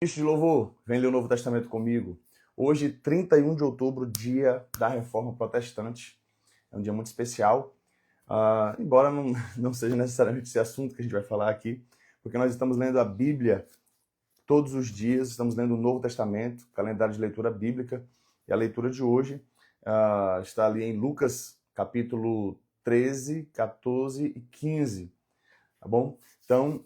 Ministro de louvor, vem ler o Novo Testamento comigo. Hoje, 31 de outubro, dia da Reforma Protestante. É um dia muito especial, embora não seja necessariamente esse assunto que a gente vai falar aqui, porque nós estamos lendo a Bíblia todos os dias, estamos lendo o Novo Testamento, calendário de leitura bíblica, e a leitura de hoje está ali em Lucas, capítulo 13, 14 e 15, tá bom? Então,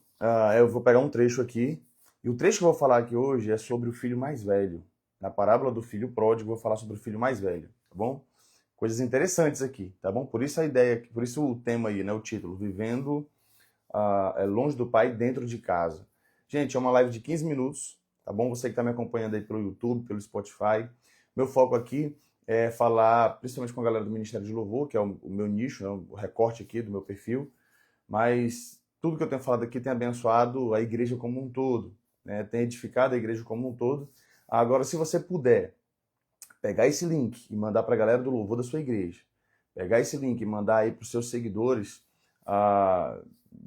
eu vou pegar um trecho aqui, e o trecho que eu vou falar aqui hoje é sobre o filho mais velho. Na parábola do filho pródigo, eu vou falar sobre o filho mais velho, tá bom? Coisas interessantes aqui, tá bom? Por isso a ideia, por isso o tema aí, né? O título, Vivendo longe do pai, dentro de casa. Gente, é uma live de 15 minutos, tá bom? Você que está me acompanhando aí pelo YouTube, pelo Spotify. Meu foco aqui é falar, principalmente com a galera do Ministério de Louvor, que é o meu nicho, né? O recorte aqui do meu perfil, mas tudo que eu tenho falado aqui tem abençoado a igreja como um todo, né? Tem edificado a igreja como um todo. Agora, se você puder pegar esse link e mandar para a galera do louvor da sua igreja, pegar esse link e mandar aí para os seus seguidores,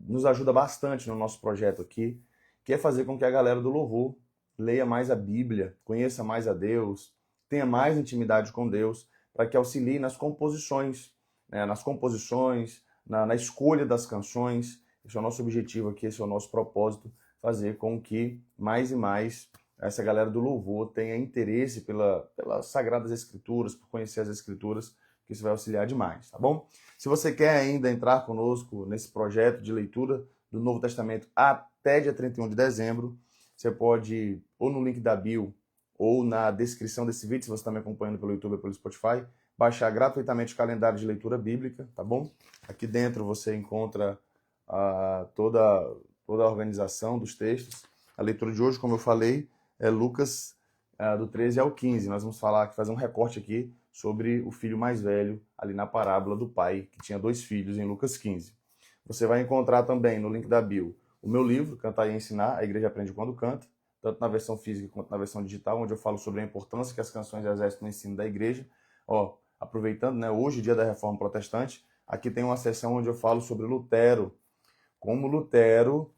nos ajuda bastante no nosso projeto aqui, que é fazer com que a galera do louvor leia mais a Bíblia, conheça mais a Deus, tenha mais intimidade com Deus, para que auxilie nas composições, né? Na escolha das canções. Esse é o nosso objetivo aqui, esse é o nosso propósito, fazer com que mais e mais essa galera do louvor tenha interesse pelas Sagradas Escrituras, por conhecer as Escrituras, que isso vai auxiliar demais, tá bom? Se você quer ainda entrar conosco nesse projeto de leitura do Novo Testamento até dia 31 de dezembro, você pode, ou no link da bio, ou na descrição desse vídeo, se você está me acompanhando pelo YouTube ou pelo Spotify, baixar gratuitamente o calendário de leitura bíblica, tá bom? Aqui dentro você encontra toda a organização dos textos. A leitura de hoje, como eu falei, é Lucas do 13 ao 15. Nós vamos fazer um recorte aqui sobre o filho mais velho, ali na parábola do pai, que tinha 2 filhos, em Lucas 15. Você vai encontrar também no link da bio o meu livro, Cantar e Ensinar, A Igreja Aprende Quando Canta, tanto na versão física quanto na versão digital, onde eu falo sobre a importância que as canções exercem no ensino da igreja. Aproveitando, né, hoje, dia da Reforma Protestante, aqui tem uma seção onde eu falo sobre Lutero, como Lutero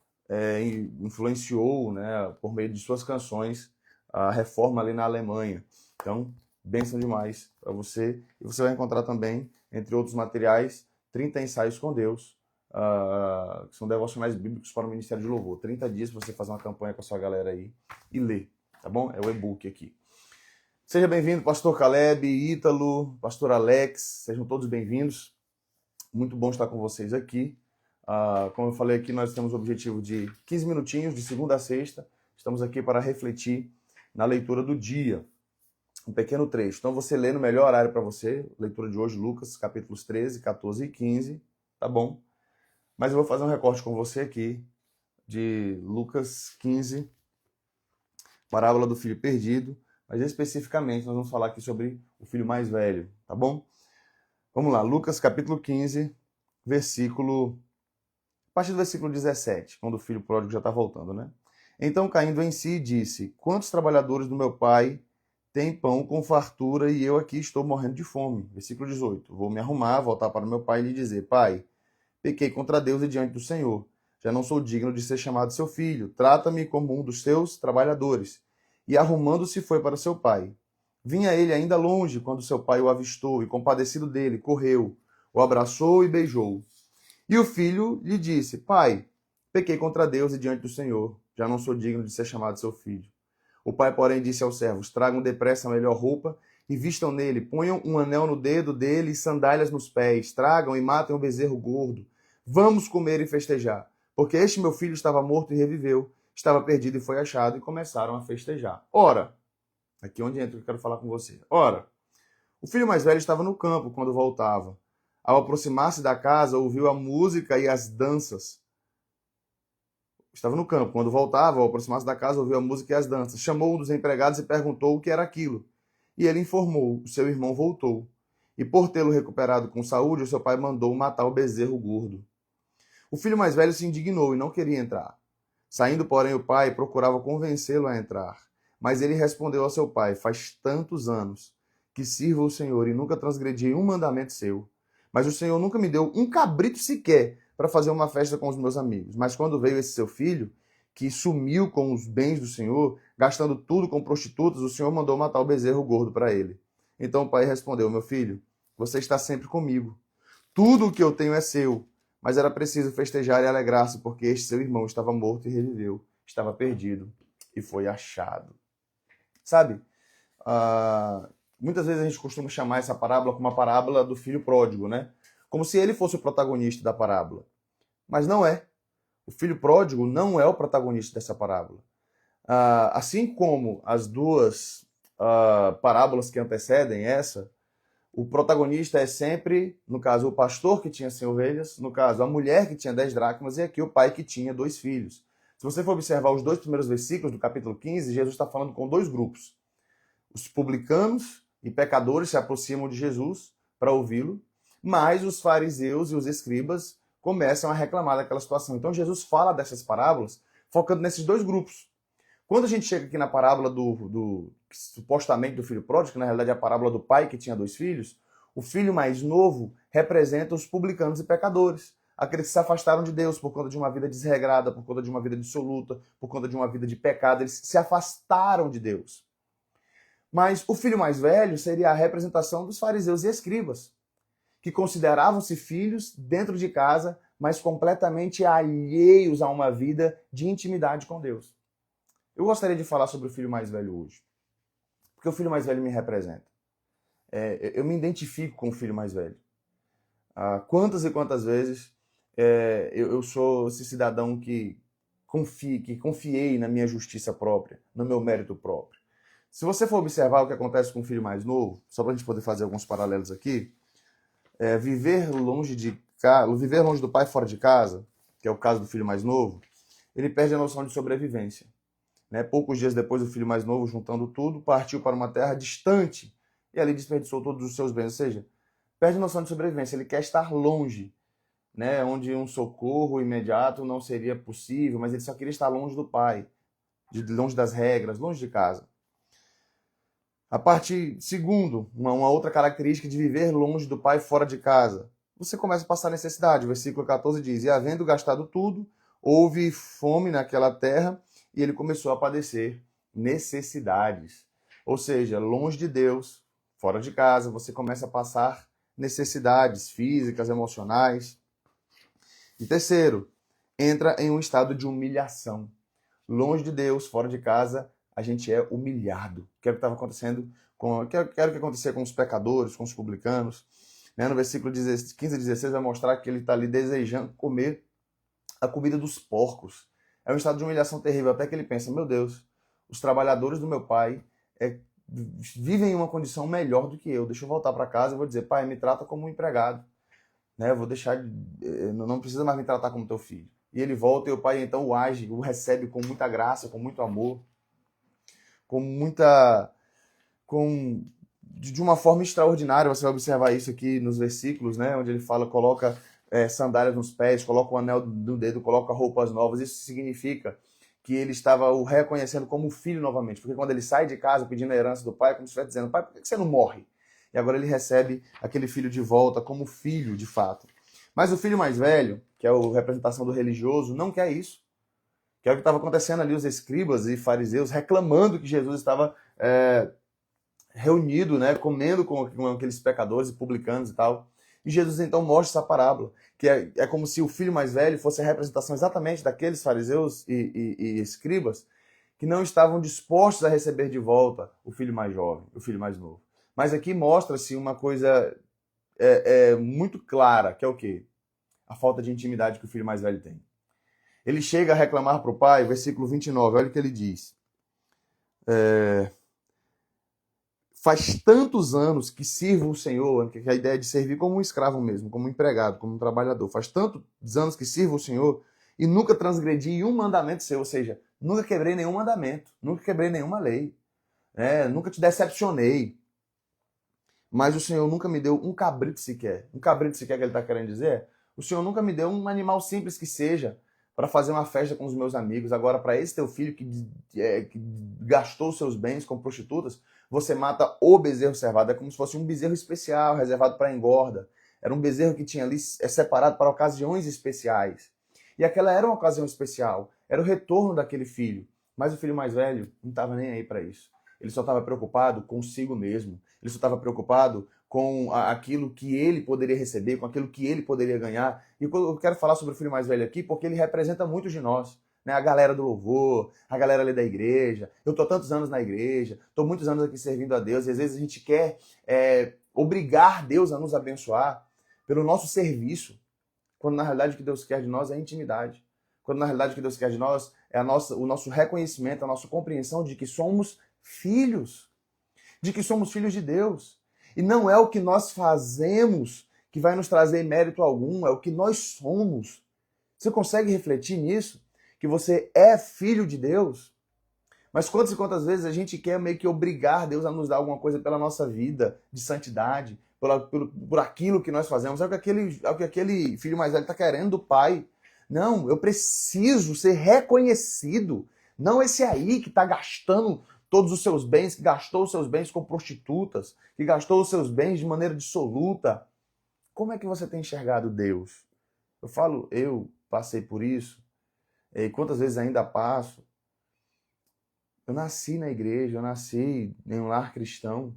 influenciou, né, por meio de suas canções, a reforma ali na Alemanha. Então, bênção demais para você. E você vai encontrar também, entre outros materiais, 30 ensaios com Deus, que são devocionais bíblicos para o Ministério de Louvor. 30 dias para você fazer uma campanha com a sua galera aí e ler, tá bom? É o e-book aqui. Seja bem-vindo, pastor Caleb, Ítalo, pastor Alex, sejam todos bem-vindos. Muito bom estar com vocês aqui. Como eu falei aqui, nós temos o objetivo de 15 minutinhos, de segunda a sexta. Estamos aqui para refletir na leitura do dia, um pequeno trecho. Então você lê no melhor horário para você, leitura de hoje, Lucas, capítulos 13, 14 e 15, tá bom? Mas eu vou fazer um recorte com você aqui de Lucas 15, parábola do filho perdido, mas especificamente nós vamos falar aqui sobre o filho mais velho, tá bom? Vamos lá, Lucas capítulo 15, a partir do versículo 17, quando o filho pródigo já está voltando, né? Então, caindo em si, disse: Quantos trabalhadores do meu pai têm pão com fartura e eu aqui estou morrendo de fome? Versículo 18. Vou me arrumar, voltar para meu pai e lhe dizer: Pai, pequei contra Deus e diante do Senhor. Já não sou digno de ser chamado seu filho. Trata-me como um dos seus trabalhadores. E arrumando-se foi para seu pai. Vinha ele ainda longe quando seu pai o avistou e, compadecido dele, correu, o abraçou e beijou. E o filho lhe disse: Pai, pequei contra Deus e diante do Senhor. Já não sou digno de ser chamado seu filho. O pai, porém, disse aos servos: Tragam depressa a melhor roupa e vistam nele. Ponham um anel no dedo dele e sandálias nos pés. Tragam e matem o bezerro gordo. Vamos comer e festejar. Porque este meu filho estava morto e reviveu. Estava perdido e foi achado. E começaram a festejar. Ora, aqui onde entra que eu quero falar com você. Ora, o filho mais velho estava no campo quando voltava. Ao aproximar-se da casa, ouviu a música e as danças. Estava no campo. Quando voltava, ao aproximar-se da casa, ouviu a música e as danças. Chamou um dos empregados e perguntou o que era aquilo. E ele informou: o seu irmão voltou. E por tê-lo recuperado com saúde, o seu pai mandou matar o bezerro gordo. O filho mais velho se indignou e não queria entrar. Saindo, porém, o pai procurava convencê-lo a entrar. Mas ele respondeu ao seu pai: Faz tantos anos que sirvo o Senhor e nunca transgredi um mandamento seu. Mas o Senhor nunca me deu um cabrito sequer para fazer uma festa com os meus amigos. Mas quando veio esse seu filho, que sumiu com os bens do Senhor, gastando tudo com prostitutas, o Senhor mandou matar o bezerro gordo para ele. Então o pai respondeu: meu filho, você está sempre comigo. Tudo o que eu tenho é seu. Mas era preciso festejar e alegrar-se, porque este seu irmão estava morto e reviveu. Estava perdido e foi achado. Sabe? Muitas vezes a gente costuma chamar essa parábola como uma parábola do filho pródigo, né? Como se ele fosse o protagonista da parábola. Mas não é. O filho pródigo não é o protagonista dessa parábola. Assim como as duas parábolas que antecedem essa, o protagonista é sempre, no caso, o pastor que tinha 100 ovelhas, no caso, a mulher que tinha 10 dracmas e aqui o pai que tinha 2 filhos. Se você for observar os 2 primeiros versículos do capítulo 15, Jesus está falando com 2 grupos. Os publicanos e pecadores se aproximam de Jesus para ouvi-lo, mas os fariseus e os escribas começam a reclamar daquela situação. Então Jesus fala dessas parábolas focando nesses 2 grupos. Quando a gente chega aqui na parábola supostamente do filho pródigo, que na realidade é a parábola do pai que tinha 2 filhos, o filho mais novo representa os publicanos e pecadores, aqueles que se afastaram de Deus por conta de uma vida desregrada, por conta de uma vida dissoluta, por conta de uma vida de pecado, eles se afastaram de Deus. Mas o filho mais velho seria a representação dos fariseus e escribas, que consideravam-se filhos dentro de casa, mas completamente alheios a uma vida de intimidade com Deus. Eu gostaria de falar sobre o filho mais velho hoje, porque o filho mais velho me representa. Eu me identifico com o filho mais velho. Quantas e quantas vezes eu sou esse cidadão que confiei na minha justiça própria, no meu mérito próprio. Se você for observar o que acontece com o filho mais novo, só para a gente poder fazer alguns paralelos aqui, viver longe do pai fora de casa, que é o caso do filho mais novo, ele perde a noção de sobrevivência. Poucos dias depois, o filho mais novo, juntando tudo, partiu para uma terra distante e ali desperdiçou todos os seus bens. Ou seja, perde a noção de sobrevivência. Ele quer estar longe, onde um socorro imediato não seria possível, mas ele só queria estar longe do pai, longe das regras, longe de casa. Segundo, uma outra característica de viver longe do pai fora de casa, você começa a passar necessidade. O versículo 14 diz: e havendo gastado tudo, houve fome naquela terra, e ele começou a padecer necessidades. Ou seja, longe de Deus, fora de casa, você começa a passar necessidades físicas, emocionais. E terceiro, entra em um estado de humilhação. Longe de Deus, fora de casa, a gente é humilhado. Que é o que estava acontecendo que acontecia com os pecadores, com os publicanos. No versículo 15 e 16 vai mostrar que ele está ali desejando comer a comida dos porcos. É um estado de humilhação terrível, até que ele pensa: meu Deus, os trabalhadores do meu pai vivem em uma condição melhor do que eu. Deixa eu voltar para casa e vou dizer: pai, me trata como um empregado. Eu vou não precisa mais me tratar como teu filho. E ele volta e o pai então o recebe com muita graça, com muito amor, de uma forma extraordinária. Você vai observar isso aqui nos versículos, onde ele fala, coloca sandálias nos pés, coloca o anel no dedo, coloca roupas novas. Isso significa que ele estava o reconhecendo como filho novamente, porque quando ele sai de casa pedindo a herança do pai, como se estivesse dizendo: pai, por que você não morre? E agora ele recebe aquele filho de volta como filho, de fato. Mas o filho mais velho, que é a representação do religioso, não quer isso. Que é o que estava acontecendo ali, os escribas e fariseus reclamando que Jesus estava reunido, comendo com aqueles pecadores e publicanos e tal. E Jesus então mostra essa parábola, que é como se o filho mais velho fosse a representação exatamente daqueles fariseus e escribas que não estavam dispostos a receber de volta o filho mais jovem, o filho mais novo. Mas aqui mostra-se uma coisa muito clara, que é o quê? A falta de intimidade que o filho mais velho tem. Ele chega a reclamar para o pai, versículo 29, olha o que ele diz. Faz tantos anos que sirvo o Senhor, que a ideia é de servir como um escravo mesmo, como um empregado, como um trabalhador. Faz tantos anos que sirvo o Senhor e nunca transgredi um mandamento seu, ou seja, nunca quebrei nenhum mandamento, nunca quebrei nenhuma lei, nunca te decepcionei. Mas o Senhor nunca me deu um cabrito sequer. Um cabrito sequer que ele está querendo dizer? O Senhor nunca me deu um animal simples que seja para fazer uma festa com os meus amigos. Agora, para esse teu filho que gastou seus bens com prostitutas, você mata o bezerro cevado. É como se fosse um bezerro especial, reservado para engorda. Era um bezerro que tinha ali separado para ocasiões especiais. E aquela era uma ocasião especial. Era o retorno daquele filho. Mas o filho mais velho não estava nem aí para isso. Ele só estava preocupado consigo mesmo. Ele só estava preocupado com aquilo que ele poderia receber, com aquilo que ele poderia ganhar. E eu quero falar sobre o filho mais velho aqui porque ele representa muitos de nós. Né? A galera do louvor, a galera ali da igreja. Eu estou tantos anos na igreja, estou muitos anos aqui servindo a Deus, e às vezes a gente quer obrigar Deus a nos abençoar pelo nosso serviço, quando na realidade o que Deus quer de nós é intimidade. Quando na realidade o que Deus quer de nós é o nosso reconhecimento, a nossa compreensão de que somos filhos, de que somos filhos de Deus. E não é o que nós fazemos que vai nos trazer mérito algum, é o que nós somos. Você consegue refletir nisso? Que você é filho de Deus? Mas quantas e quantas vezes a gente quer meio que obrigar Deus a nos dar alguma coisa pela nossa vida de santidade, por aquilo que nós fazemos. É o que aquele filho mais velho está querendo do pai. Não, eu preciso ser reconhecido. Não esse aí que está gastando todos os seus bens, que gastou os seus bens com prostitutas, que gastou os seus bens de maneira dissoluta. Como é que você tem enxergado Deus? Eu passei por isso, e quantas vezes ainda passo. Eu nasci na igreja, eu nasci em um lar cristão.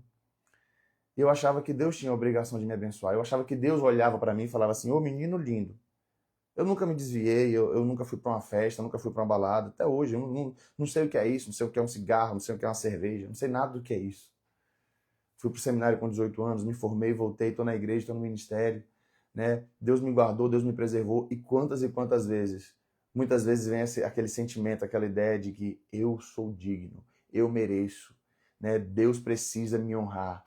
E eu achava que Deus tinha a obrigação de me abençoar. Eu achava que Deus olhava para mim e falava assim, ô menino lindo. Eu nunca me desviei, eu nunca fui para uma festa, nunca fui para uma balada. Até hoje, eu não sei o que é isso, não sei o que é um cigarro, não sei o que é uma cerveja, não sei nada do que é isso. Fui para o seminário com 18 anos, me formei, voltei, estou na igreja, estou no ministério. Né? Deus me guardou, Deus me preservou. E quantas vezes? Muitas vezes vem aquele sentimento, aquela ideia de que eu sou digno, eu mereço, né? Deus precisa me honrar.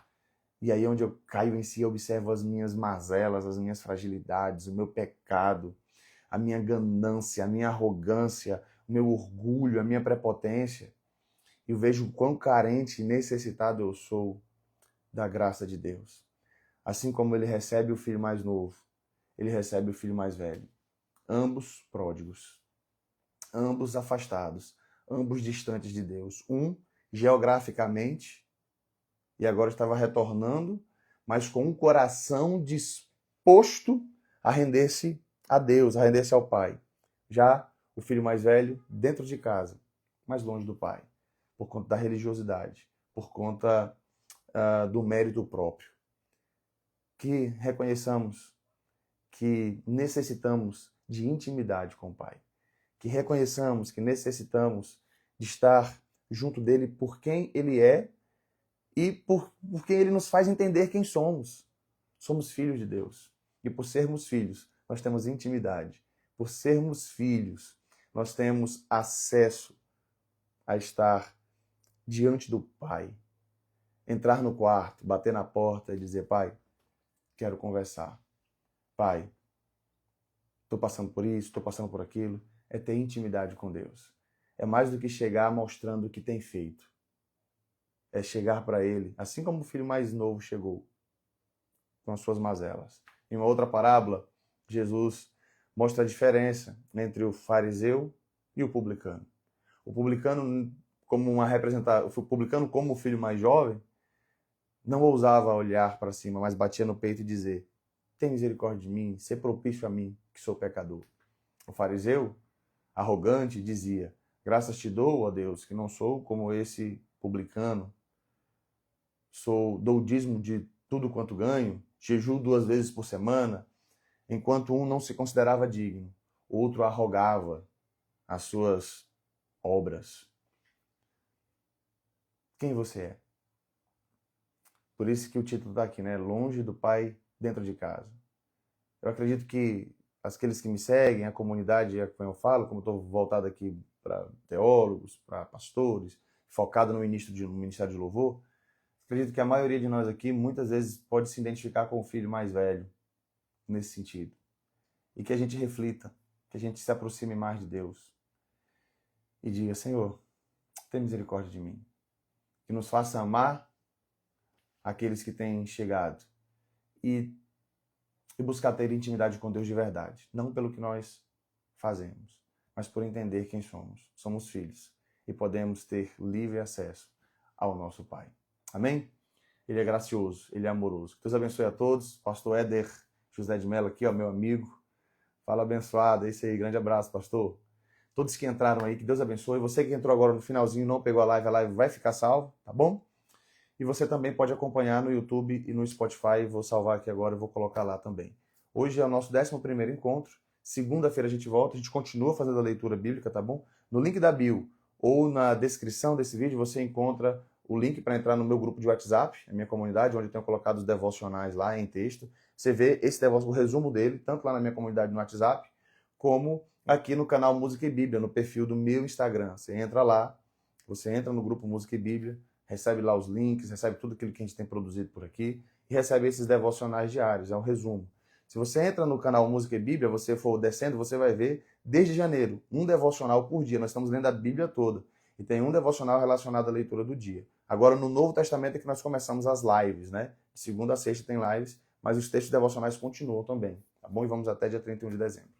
E aí onde eu caio em si, eu observo as minhas mazelas, as minhas fragilidades, o meu pecado, a minha ganância, a minha arrogância, o meu orgulho, a minha prepotência. E eu vejo o quão carente e necessitado eu sou da graça de Deus. Assim como ele recebe o filho mais novo, ele recebe o filho mais velho. Ambos pródigos, ambos afastados, ambos distantes de Deus. Um geograficamente, e agora estava retornando, mas com um coração disposto a render-se a Deus, a render-se ao Pai. Já o filho mais velho, dentro de casa, mais longe do Pai, por conta da religiosidade, por conta do mérito próprio. Que reconheçamos que necessitamos de intimidade com o Pai. Que reconheçamos que necessitamos de estar junto dele por quem ele é e por quem ele nos faz entender quem somos. Somos filhos de Deus. E por sermos filhos, nós temos intimidade. Por sermos filhos, nós temos acesso a estar diante do Pai. Entrar no quarto, bater na porta e dizer, Pai, quero conversar. Pai, estou passando por isso, estou passando por aquilo. É ter intimidade com Deus. É mais do que chegar mostrando o que tem feito. É chegar para Ele, assim como o filho mais novo chegou, com as suas mazelas. Em uma outra parábola, Jesus mostra a diferença entre o fariseu e o publicano. O publicano, como o filho mais jovem, não ousava olhar para cima, mas batia no peito e dizer, tem misericórdia de mim, sê propício a mim, que sou pecador. O fariseu, arrogante, dizia, graças te dou, ó Deus, que não sou como esse publicano, dou o dízimo de tudo quanto ganho, jejuo 2 vezes por semana, enquanto um não se considerava digno, o outro arrogava as suas obras. Quem você é? Por isso que o título está aqui, né? Longe do Pai, dentro de casa. Eu acredito que aqueles que me seguem, a comunidade a quem eu falo, como estou voltado aqui para teólogos, para pastores, focado no ministério de louvor, acredito que a maioria de nós aqui muitas vezes pode se identificar com o filho mais velho nesse sentido. E que a gente reflita, que a gente se aproxime mais de Deus e diga, Senhor, tem misericórdia de mim. Que nos faça amar aqueles que têm chegado e buscar ter intimidade com Deus de verdade. Não pelo que nós fazemos, mas por entender quem somos. Somos filhos e podemos ter livre acesso ao nosso Pai. Amém? Ele é gracioso, Ele é amoroso. Deus abençoe a todos. Pastor Éder José de Mello aqui, ó, meu amigo. Fala abençoado, é isso aí. Grande abraço, pastor. todos que entraram aí, que Deus abençoe. Você que entrou agora no finalzinho e não pegou a live vai ficar salvo, tá bom? E você também pode acompanhar no YouTube e no Spotify. Vou salvar aqui agora e vou colocar lá também. Hoje é o nosso 11º encontro. Segunda-feira a gente volta, a gente continua fazendo a leitura bíblica, tá bom? No link da bio ou na descrição desse vídeo você encontra o link para entrar no meu grupo de WhatsApp, a minha comunidade, onde eu tenho colocado os devocionais lá em texto. Você vê o resumo dele, tanto lá na minha comunidade no WhatsApp, como aqui no canal Música e Bíblia, no perfil do meu Instagram. Você entra lá, você entra no grupo Música e Bíblia, recebe lá os links, recebe tudo aquilo que a gente tem produzido por aqui e recebe esses devocionais diários, é um resumo. Se você entra no canal Música e Bíblia, você for descendo, você vai ver, desde janeiro, um devocional por dia. Nós estamos lendo a Bíblia toda. E tem um devocional relacionado à leitura do dia. Agora, no Novo Testamento é que nós começamos as lives, né? De segunda a sexta tem lives, mas os textos devocionais continuam também, tá bom? E vamos até dia 31 de dezembro.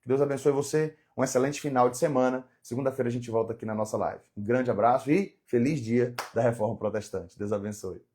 Que Deus abençoe você, um excelente final de semana. Segunda-feira a gente volta aqui na nossa live. Um grande abraço e feliz dia da Reforma Protestante. Deus abençoe.